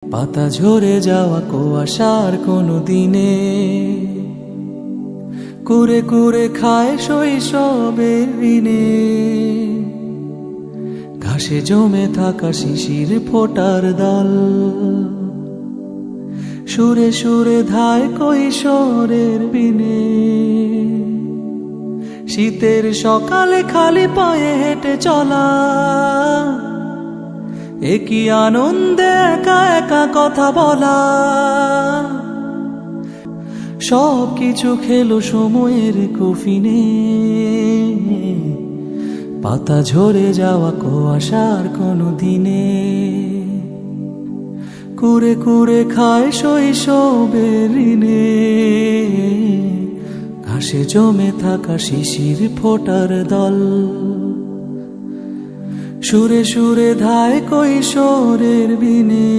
পাতা ঝরে যাওয়া কুয়াশার কোনো দিনে কুরে কুরে খায় শৈশবের ঋণে, ঘাসে জমে থাকা শিশির ফোটার দল, সুরে সুরে ধায় কৈশোরের বিনে। শীতের সকালে খালি পায়ে হেঁটে চলা, একই আনন্দে একা একা কথা বলা, সব কিছু খেলো সময়ের কফিনে। পাতা ঝরে যাওয়া কুয়াশার কোনো দিনে কুরে কুরে খায় শৈশবের ঋণে, ঘাসে জমে থাকা শিশির ফোটার দল, সুরে সুরে ধায় কৈশোরের বিনে।